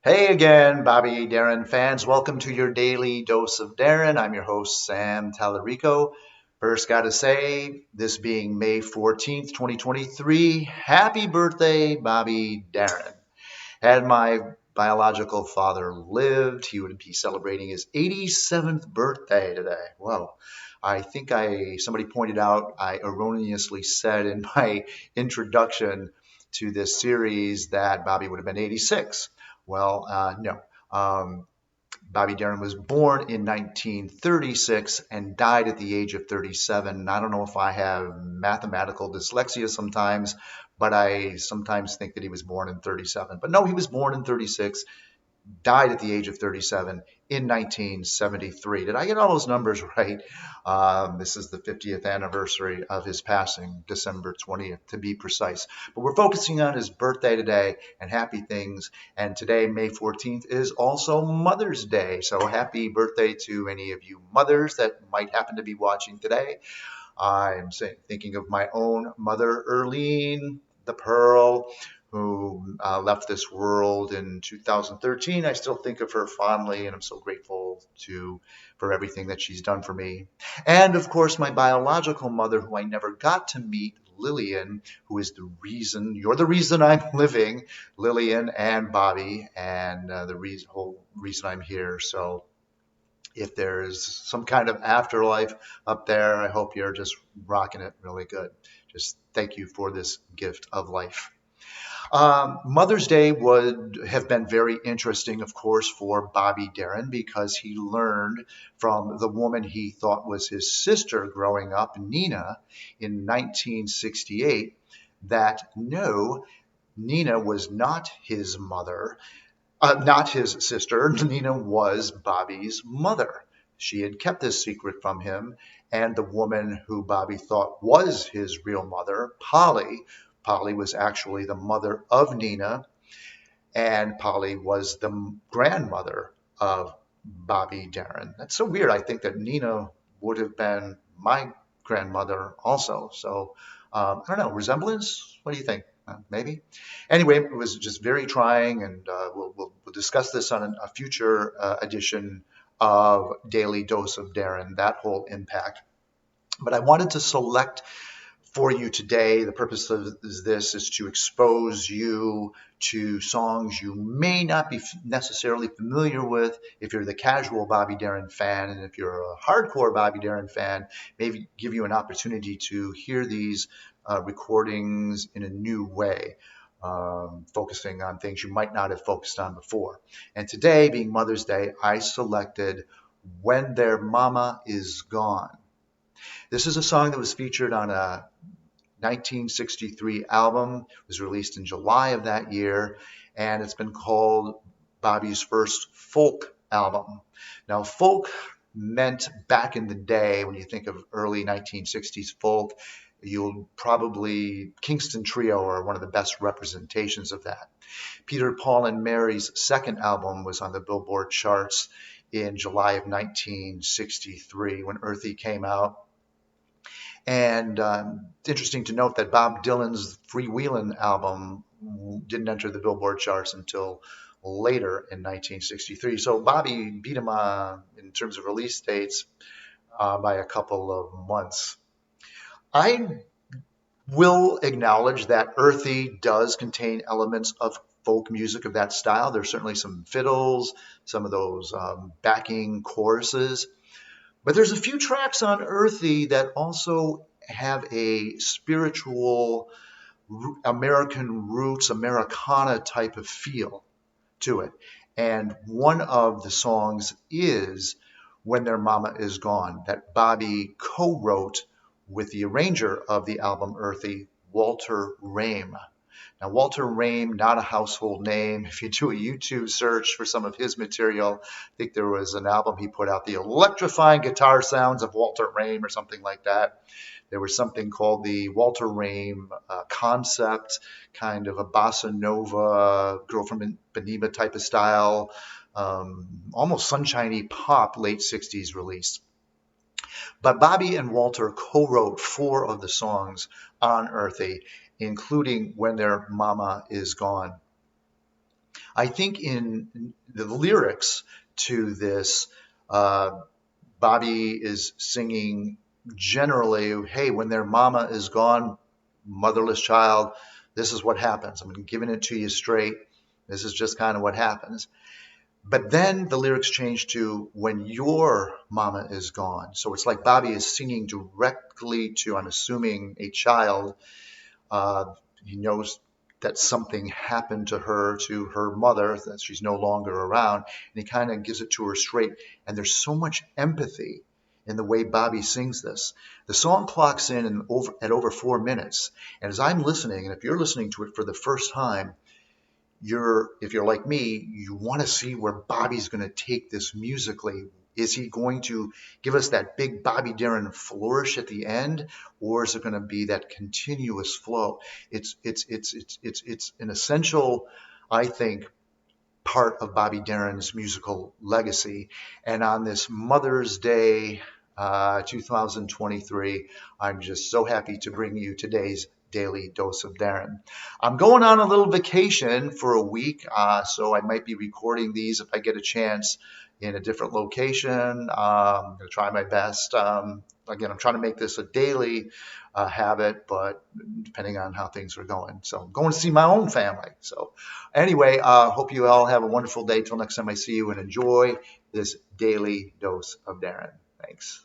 Hey again, Bobby Darin fans. Welcome to your daily dose of Darin. I'm your host, Sam Tallarico. First, got to say, this being May 14th, 2023, happy birthday, Bobby Darin. Had my biological father lived, he would be celebrating his 87th birthday today. Well, I think somebody pointed out I erroneously said in my introduction to this series that Bobby would have been 86. Well, no. Bobby Darin was born in 1936 and died at the age of 37. I don't know if I have mathematical dyslexia sometimes, but I sometimes think that he was born in 37. But no, he was born in 36, died at the age of 37 in 1973. Did I get all those numbers right? This is the 50th anniversary of his passing, December 20th to be precise. But we're focusing on his birthday today and happy things. And today, May 14th, is also Mother's Day. So happy birthday to any of you mothers that might happen to be watching today. Thinking of my own mother, Erlene, the Pearl, who left this world in 2013. I still think of her fondly, and I'm so grateful for everything that she's done for me. And of course, my biological mother, who I never got to meet, Lillian, who is you're the reason I'm living, Lillian and Bobby, and whole reason I'm here. So if there's some kind of afterlife up there, I hope you're just rocking it really good. Just thank you for this gift of life. Mother's Day would have been very interesting, of course, for Bobby Darin because he learned from the woman he thought was his sister growing up, Nina, in 1968, that no, Nina was not his mother, not his sister. Nina was Bobby's mother. She had kept this secret from him, and the woman who Bobby thought was his real mother, Polly was actually the mother of Nina, and Polly was the grandmother of Bobby Darin. That's so weird. I think that Nina would have been my grandmother also. So I don't know, resemblance? What do you think? Maybe. Anyway, it was just very trying, and we'll discuss this on a future edition of Daily Dose of Darin, that whole impact. But I wanted to select for you today. The purpose of this is to expose you to songs you may not be necessarily familiar with if you're the casual Bobby Darin fan, and if you're a hardcore Bobby Darin fan, maybe give you an opportunity to hear these recordings in a new way. Focusing on things you might not have focused on before. And today, being Mother's Day, I selected When Their Mama Is Gone. This is a song that was featured on a 1963 album. It was released in July of that year, and it's been called Bobby's first folk album. Now, folk meant back in the day, when you think of early 1960s folk, you'll probably, Kingston Trio are one of the best representations of that. Peter, Paul, and Mary's second album was on the Billboard charts in July of 1963 when Earthy came out. And it's interesting to note that Bob Dylan's Freewheelin' album didn't enter the Billboard charts until later in 1963. So Bobby beat him in terms of release dates by a couple of months. I will acknowledge that Earthy does contain elements of folk music of that style. There's certainly some fiddles, some of those backing choruses. But there's a few tracks on Earthy that also have a spiritual American roots, Americana type of feel to it. And one of the songs is When Their Mama Is Gone, that Bobby co-wrote with the arranger of the album Earthy, Walter Rame. Now, Walter Rame, not a household name. If you do a YouTube search for some of his material, I think there was an album he put out, The Electrifying Guitar Sounds of Walter Rame, or something like that. There was something called the Walter Rame Concept, kind of a bossa nova, Girl from Ipanema type of style, almost sunshiny pop, late 60s release. But Bobby and Walter co-wrote 4 of the songs on Earthy, including When Their Mama Is Gone. I think in the lyrics to this, uh, Bobby is singing generally, hey, when their mama is gone, motherless child, this is what happens. I'm giving it to you straight. This is just kind of what happens. But then the lyrics change to when your mama is gone. So it's like Bobby is singing directly to, I'm assuming, a child. Uh, he knows that something happened to her mother, that she's no longer around, and he kind of gives it to her straight. And there's so much empathy in the way Bobby sings this. The song clocks in at over 4 minutes. And as I'm listening, and if you're listening to it for the first time, if you're like me, you want to see where Bobby's going to take this musically. Is he going to give us that big Bobby Darin flourish at the end, or is it going to be that continuous flow? It's an essential, I think, part of Bobby Darin's musical legacy. And on this Mother's Day, 2023, I'm just so happy to bring you today's Daily Dose of Darin. I'm going on a little vacation for a week, so I might be recording these if I get a chance in a different location. I'm going to try my best. Again, I'm trying to make this a daily habit, but depending on how things are going. So I'm going to see my own family. So anyway, hope you all have a wonderful day. Till next time I see you, and enjoy this Daily Dose of Darin. Thanks.